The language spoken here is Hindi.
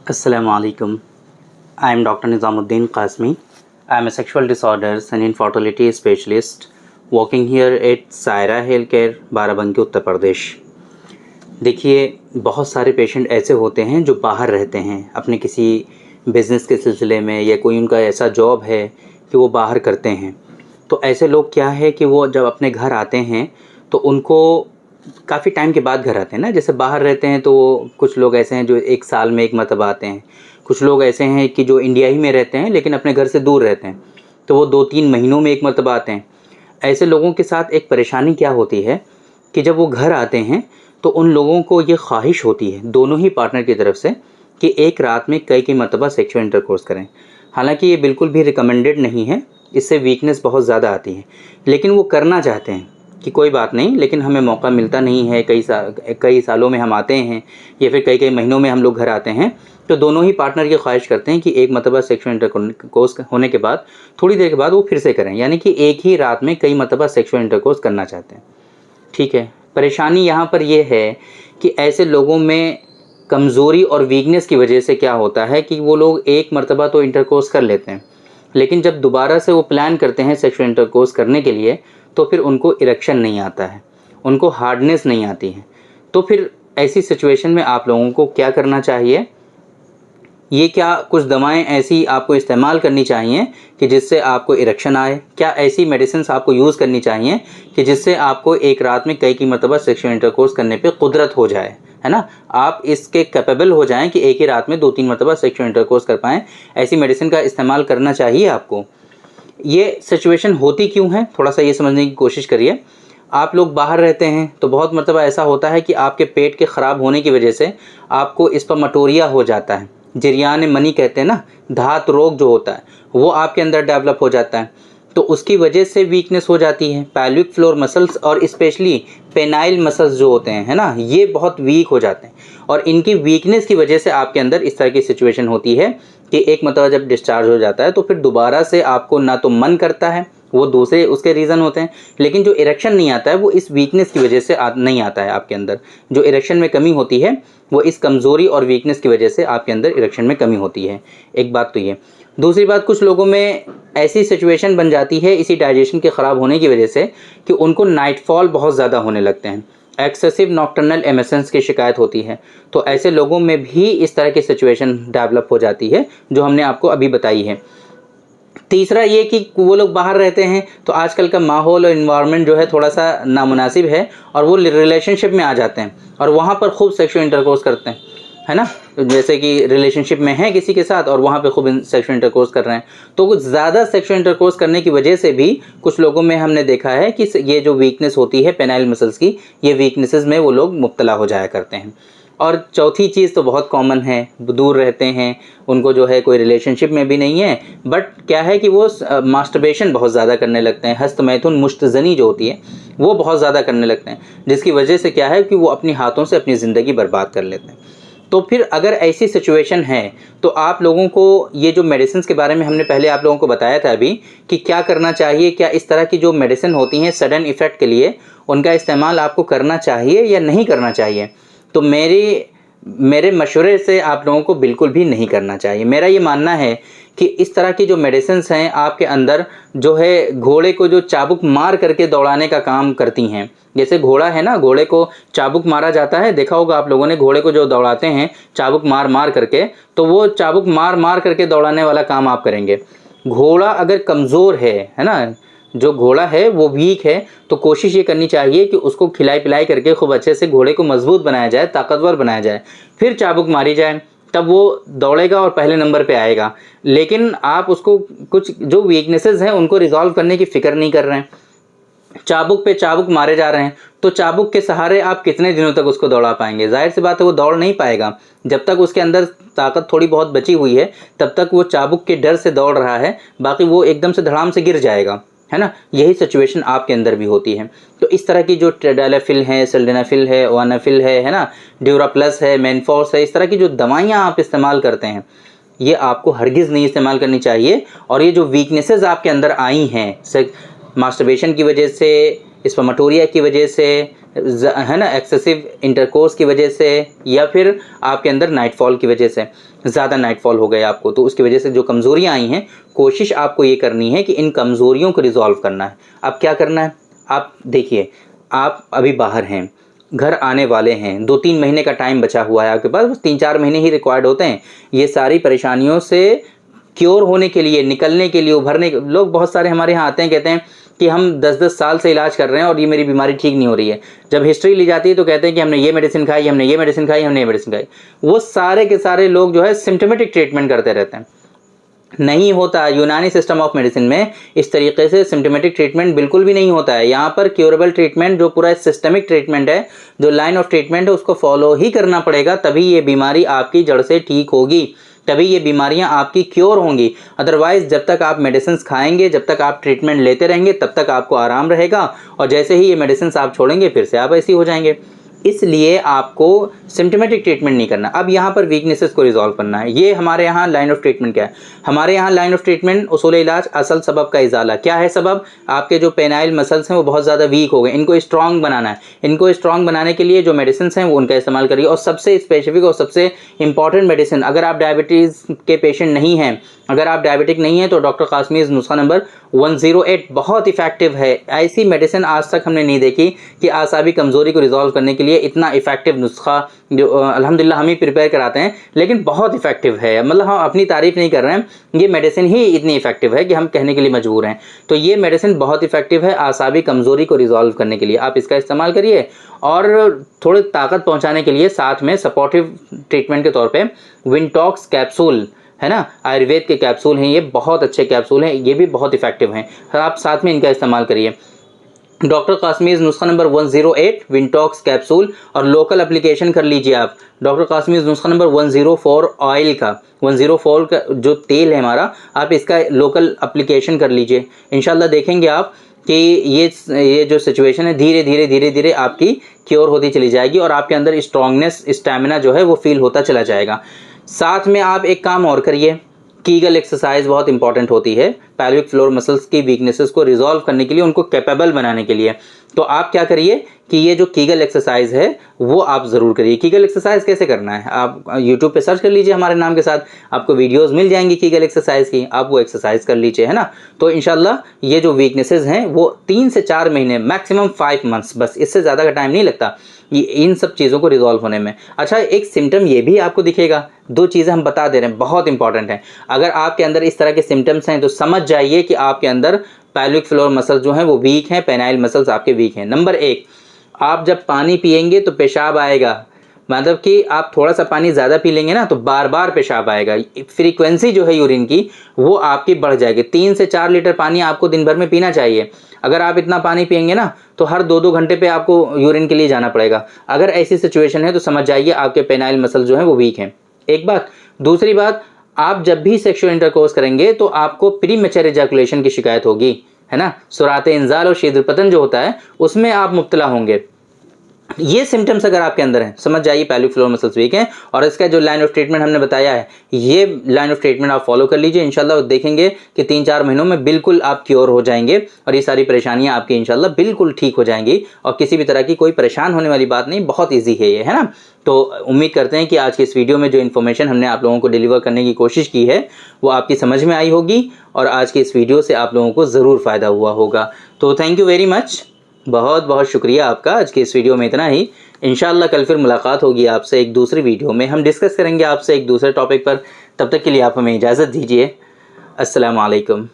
Assalamualaikum. I am Dr. Nizamuddin Qasmi. I am a sexual disorders and infertility specialist working here at Saira Healthcare, Barabanki, Uttar Pradesh. देखिए, बहुत सारे पेशेंट ऐसे होते हैं जो बाहर रहते हैं अपने किसी बिज़नेस के सिलसिले में, या कोई उनका ऐसा जॉब है कि वो बाहर करते हैं। तो ऐसे लोग क्या है कि वो जब अपने घर आते हैं तो उनको काफ़ी टाइम के बाद घर आते हैं ना। जैसे बाहर रहते हैं तो कुछ लोग ऐसे हैं जो 1 साल में 1 मरतबा आते हैं, कुछ लोग ऐसे हैं कि जो इंडिया ही में रहते हैं लेकिन अपने घर से दूर रहते हैं, तो वो 2-3 महीनों में 1 मरतबा आते हैं। ऐसे लोगों के साथ एक परेशानी क्या होती है कि जब वो घर आते हैं तो उन लोगों को ये ख्वाहिश होती है दोनों ही पार्टनर की तरफ से कि एक रात में कई मरतबा सेक्सुअल इंटरकोर्स करें। हालांकि ये बिल्कुल भी रिकमेंडेड नहीं है, इससे वीकनेस बहुत ज़्यादा आती है, लेकिन वो करना चाहते हैं कि कोई बात नहीं, लेकिन हमें मौका मिलता नहीं है। कई सालों में हम आते हैं या फिर कई महीनों में हम लोग घर आते हैं, तो दोनों ही पार्टनर ये ख्वाहिश करते हैं कि एक मरतबा सेक्सुअल इंटरकोर्स होने के बाद थोड़ी देर के बाद वो फिर से करें, यानी कि एक ही रात में कई मरतबा सेक्सुअल इंटरकोर्स करना चाहते हैं। ठीक है, परेशानी यहाँ पर यह है कि ऐसे लोगों में कमज़ोरी और वीकनेस की वजह से क्या होता है कि वो लोग एक मरतबा तो इंटरकोर्स कर लेते हैं, लेकिन जब दोबारा से वो प्लान करते हैं सेक्सुअल इंटरकोर्स करने के लिए तो फिर उनको इरेक्शन नहीं आता है, उनको हार्डनेस नहीं आती है। तो फिर ऐसी सिचुएशन में आप लोगों को क्या करना चाहिए? ये क्या कुछ दवाएं ऐसी आपको इस्तेमाल करनी चाहिए कि जिससे आपको इरेक्शन आए? क्या ऐसी मेडिसिन्स आपको यूज़ करनी चाहिए कि जिससे आपको एक रात में कई मरतबा सेक्सुअल इंटरकोर्स करने पे कुदरत हो जाए, है ना? आप इसके कैपेबल हो जाएं कि एक ही रात में 2-3 मरतबा सेक्सुअल इंटरकोर्स कर पाएँ। ऐसी मेडिसिन का इस्तेमाल करना चाहिए आपको। ये सिचुएशन होती क्यों है, थोड़ा-सा ये समझने की कोशिश करिए। आप लोग बाहर रहते हैं तो बहुत मरतबा ऐसा होता है कि आपके पेट के ख़राब होने की वजह से आपको स्पर्मेटोरिया हो जाता है। जरियान मनी कहते हैं ना, धात रोग जो होता है वो आपके अंदर डेवलप हो जाता है, तो उसकी वजह से वीकनेस हो जाती है। पैल्विक फ्लोर मसल्स और स्पेशली पेनाइल मसल्स जो होते हैं, है ना, ये बहुत वीक हो जाते हैं, और इनकी वीकनेस की वजह से आपके अंदर इस तरह की सिचुएशन होती है कि एक मरतबा जब डिस्चार्ज हो जाता है तो फिर दोबारा से आपको ना तो मन करता है, वो दूसरे उसके रीज़न होते हैं, लेकिन जो इरेक्शन नहीं आता है वो इस वीकनेस की वजह से नहीं आता है आपके अंदर। जो इरेक्शन में कमी होती है वो इस कमज़ोरी और वीकनेस की वजह से आपके अंदर इरेक्शन में कमी होती है। एक बात तो ये। दूसरी बात, कुछ लोगों में ऐसी सिचुएशन बन जाती है इसी डाइजेशन के ख़राब होने की वजह से कि उनको नाइटफॉल बहुत ज़्यादा होने लगते हैं, एक्सेसिव नॉक्टर्नल एमिशंस की शिकायत होती है। तो ऐसे लोगों में भी इस तरह की सिचुएशन डेवलप हो जाती है जो हमने आपको अभी बताई है। तीसरा ये कि वो लोग बाहर रहते हैं तो आजकल का माहौल और इन्वायरमेंट जो है थोड़ा-सा नामुनासिब है, और वो रिलेशनशिप में आ जाते हैं और वहाँ पर खूब सेक्सुअल इंटरकोर्स करते हैं, है ना? जैसे कि रिलेशनशिप में हैं किसी के साथ और वहाँ पे खूब सेक्सुअल इंटरकोर्स कर रहे हैं, तो कुछ ज़्यादा सेक्सुअल इंटरकोर्स करने की वजह से भी कुछ लोगों में हमने देखा है कि ये जो वीकनेस होती है पेनाइल मसल्स की, ये वीकनेसेस में वो लोग मुब्तला हो जाया करते हैं। और चौथी चीज़ तो बहुत कॉमन है, दूर रहते हैं, उनको जो है कोई रिलेशनशिप में भी नहीं है, बट क्या है कि वो मास्टरबेशन बहुत ज़्यादा करने लगते हैं, हस्तमैथुन मुश्तज़नी जो होती है वो बहुत ज़्यादा करने लगते हैं, जिसकी वजह से क्या है कि वो अपनी हाथों से अपनी ज़िंदगी बर्बाद कर लेते हैं। तो फिर अगर ऐसी सिचुएशन है तो आप लोगों को ये जो मेडिसिन्स के बारे में हमने पहले आप लोगों को बताया था अभी कि क्या करना चाहिए, क्या इस तरह की जो मेडिसिन होती हैं सडन इफ़ेक्ट के लिए उनका इस्तेमाल आपको करना चाहिए या नहीं करना चाहिए? तो मेरे मशवरे से आप लोगों को बिल्कुल भी नहीं करना चाहिए। मेरा ये मानना है कि इस तरह की जो मेडिसिन्स हैं आपके अंदर जो है घोड़े को जो चाबुक मार करके दौड़ाने का काम करती हैं। जैसे घोड़ा है ना, घोड़े को चाबुक मारा जाता है, देखा होगा आप लोगों ने, घोड़े को जो दौड़ाते हैं चाबुक मार मार करके, तो वो चाबुक मार मार करके दौड़ाने वाला काम आप करेंगे। घोड़ा अगर कमज़ोर है ना, जो घोड़ा है वो वीक है, तो कोशिश ये करनी चाहिए कि उसको खिलाई पिलाई करके खूब अच्छे से घोड़े को मजबूत बनाया जाए, ताकतवर बनाया जाए, फिर चाबुक मारी जाए, तब वो दौड़ेगा और पहले नंबर पे आएगा। लेकिन आप उसको कुछ जो वीकनेसेस हैं उनको रिज़ॉल्व करने की फ़िक्र नहीं कर रहे हैं, चाबुक पे चाबुक मारे जा रहे हैं, तो चाबुक के सहारे आप कितने दिनों तक उसको दौड़ा पाएंगे? जाहिर सी बात है वो दौड़ नहीं पाएगा। जब तक उसके अंदर ताकत थोड़ी बहुत बची हुई है तब तक वो चाबुक के डर से दौड़ रहा है, बाकी वो एकदम से धड़ाम से गिर जाएगा, है ना? यही सिचुएशन आपके अंदर भी होती है। तो इस तरह की जो टेडालाफिल है, सिल्डेनाफिल है, वानाफिल है ना, ड्यूराप्लस है, मेनफोर्स है, इस तरह की जो दवाइयाँ आप इस्तेमाल करते हैं ये आपको हरगिज़ नहीं इस्तेमाल करनी चाहिए। और ये जो वीकनेसेस आपके अंदर आई हैं मास्टरबेशन की वजह से स्पर्मेटोरिया की वजह से, है ना, एक्सेसिव इंटरकोर्स की वजह से, या फिर आपके अंदर नाइटफॉल की वजह से, ज़्यादा नाइटफॉल हो गए आपको, तो उसकी वजह से जो कमज़ोरियाँ आई हैं, कोशिश आपको ये करनी है कि इन कमज़ोरियों को रिज़ॉल्व करना है। अब क्या करना है, आप देखिए, आप अभी बाहर हैं, घर आने वाले हैं, 2-3 महीने का टाइम बचा हुआ है आपके पास, बस 3-4 महीने ही रिक्वायर्ड होते हैं ये सारी परेशानियों से क्योर होने के लिए, निकलने के लिए, उभरने के। लोग बहुत सारे हमारे यहाँ आते हैं, कहते हैं कि हम 10-10 साल से इलाज कर रहे हैं और ये मेरी बीमारी ठीक नहीं हो रही है। जब हिस्ट्री ली जाती है तो कहते हैं कि हमने ये मेडिसिन खाई, हमने ये मेडिसिन खाई, हमने ये मेडिसिन खाई। वो सारे के सारे लोग जो है सिम्टोमेटिक ट्रीटमेंट करते रहते हैं। नहीं होता, यूनानी सिस्टम ऑफ मेडिसिन में इस तरीके से सिम्टोमेटिक ट्रीटमेंट बिल्कुल भी नहीं होता है। यहाँ पर क्योरेबल ट्रीटमेंट, जो पूरा सिस्टमिक ट्रीटमेंट है, जो लाइन ऑफ ट्रीटमेंट है, उसको फॉलो ही करना पड़ेगा, तभी ये बीमारी आपकी जड़ से ठीक होगी, तभी ये बीमारियां आपकी क्योर होंगी। अदरवाइज जब तक आप मेडिसिन खाएंगे, जब तक आप ट्रीटमेंट लेते रहेंगे, तब तक आपको आराम रहेगा, और जैसे ही ये मेडिसिन आप छोड़ेंगे फिर से आप ऐसे हो जाएंगे। इसलिए आपको सिम्टोमेटिक ट्रीटमेंट नहीं करना। अब यहाँ पर वीकनेसेस को रिजॉल्व करना है। ये हमारे यहाँ लाइन ऑफ ट्रीटमेंट क्या है, हमारे यहाँ लाइन ऑफ ट्रीटमेंट उसूल इलाज असल सबब का इजाला। क्या है सबब, आपके जो पेनाइल मसल्स हैं वो बहुत ज़्यादा वीक हो गए, इनको स्ट्रॉन्ग बनाना है। इनको स्ट्रॉन्ग बनाने के लिए जो मेडिसिन हैं वो उनका इस्तेमाल करिए, और सबसे स्पेसिफिक और सबसे इंपॉर्टेंट मेडिसिन, अगर आप डायबिटीज़ के पेशेंट नहीं हैं, अगर आप डायबिटिक नहीं हैं, तो डॉक्टर कासमीज़ नुस्खा नंबर 108 बहुत इफेक्टिव है। ऐसी मेडिसिन आज तक हमने नहीं देखी कि आसाबी कमज़ोरी को रिजॉल्व करने के लिए इतना इफेक्टिव नुस्खा, जो अल्हम्दुलिल्लाह हम ही प्रिपेयर कराते हैं, लेकिन बहुत इफेक्टिव है। मतलब हम अपनी तारीफ़ नहीं कर रहे हैं, ये मेडिसिन ही इतनी इफेक्टिव है कि हम कहने के लिए मजबूर हैं। तो ये मेडिसिन बहुत इफेक्टिव है आसाबी कमज़ोरी को रिजॉल्व करने के लिए, आप इसका इस्तेमाल करिए। और थोड़ी ताकत पहुँचाने के लिए साथ में सपोर्टिव ट्रीटमेंट के तौर पर विंटॉक्स कैप्सूल, है ना, आयुर्वेद के कैप्सूल हैं, ये बहुत अच्छे कैप्सूल हैं, ये भी बहुत इफेक्टिव हैं, आप साथ में इनका इस्तेमाल करिए। डॉक्टर कासमीज़ नुस्खा नंबर 108 विंटॉक्स कैप्सूल, और लोकल एप्लीकेशन कर लीजिए आप डॉक्टर कासमीज़ नुस्खा नंबर 104 ऑयल का, 104 का जो तेल है हमारा, आप इसका लोकल एप्लीकेशन कर लीजिए। इंशाल्लाह देखेंगे आप कि ये जो सिचुएशन है धीरे धीरे धीरे धीरे आपकी क्योर होती चली जाएगी, और आपके अंदर स्ट्रांगनेस, स्टैमिना जो है वो फील होता चला जाएगा। साथ में आप एक काम और करिए, कीगल एक्सरसाइज बहुत इंपॉर्टेंट होती है पैल्विक फ्लोर मसल्स की वीकनेसेस को रिजॉल्व करने के लिए, उनको कैपेबल बनाने के लिए। तो आप क्या करिए कि ये जो कीगल एक्सरसाइज है वो आप ज़रूर करिए। कीगल एक्सरसाइज कैसे करना है, आप यूट्यूब पे सर्च कर लीजिए हमारे नाम के साथ, आपको वीडियोस मिल जाएंगी कीगल एक्सरसाइज की, आप वो एक्सरसाइज कर लीजिए, है ना। तो इंशाल्लाह ये जो वीकनेसेस हैं वो 3 से 4 महीने, मैक्सिमम 5 मंथ्स, बस इससे ज़्यादा का टाइम नहीं लगता ये इन सब चीज़ों को रिजॉल्व होने में। अच्छा, एक सिम्टम ये भी आपको दिखेगा, 2 चीज़ें हम बता दे रहे हैं, बहुत इंपॉर्टेंट है। अगर आपके अंदर इस तरह के सिम्टम्स हैं तो समझ जाइए कि आपके अंदर पैल्विक फ्लोर मसल्स जो हैं वो वीक हैं, पेनाइल मसल्स आपके वीक हैं। नंबर 1, आप जब पानी पिएंगे तो पेशाब आएगा, मतलब कि आप थोड़ा सा पानी ज़्यादा पी लेंगे ना तो बार बार पेशाब आएगा, फ्रीक्वेंसी जो है यूरिन की वो आपकी बढ़ जाएगी। 3 से 4 लीटर पानी आपको दिन भर में पीना चाहिए। अगर आप इतना पानी पिएंगे ना तो हर 2-2 घंटे पे आपको यूरिन के लिए जाना पड़ेगा। अगर ऐसी सिचुएशन है तो समझ जाइए आपके पेनाइल मसल जो है वो वीक हैं, एक बात। दूसरी बात, आप जब भी सेक्सुअल इंटरकोर्स करेंगे तो आपको प्रीमैच्योर इजैकुलेशन की शिकायत होगी, है ना, सुरात इंजाल और शीघ्रपतन जो होता है उसमें आप मुब्तला होंगे। ये सिम्टम्स अगर आपके अंदर हैं, समझ जाइए पैल्विक फ्लोर मसल्स वीक हैं, और इसका जो लाइन ऑफ ट्रीटमेंट हमने बताया है, ये लाइन ऑफ ट्रीटमेंट आप फॉलो कर लीजिए। इंशाल्लाह देखेंगे कि 3-4 महीनों में बिल्कुल आप क्योर हो जाएंगे, और ये सारी परेशानियां आपकी इंशाल्लाह बिल्कुल ठीक हो जाएंगी, और किसी भी तरह की कोई परेशान होने वाली बात नहीं, बहुत ईजी है ये, है ना। तो उम्मीद करते हैं कि आज की इस वीडियो में जो इन्फॉर्मेशन हमने आप लोगों को डिलीवर करने की कोशिश की है वो आपकी समझ में आई होगी, और आज की इस वीडियो से आप लोगों को ज़रूर फ़ायदा हुआ होगा। तो थैंक यू वेरी मच, बहुत बहुत शुक्रिया आपका। आज की इस वीडियो में इतना ही। इंशाल्लाह कल फिर मुलाकात होगी आपसे एक दूसरी वीडियो में, हम डिस्कस करेंगे आपसे एक दूसरे टॉपिक पर। तब तक के लिए आप हमें इजाज़त दीजिए। अस्सलाम वालेकुम।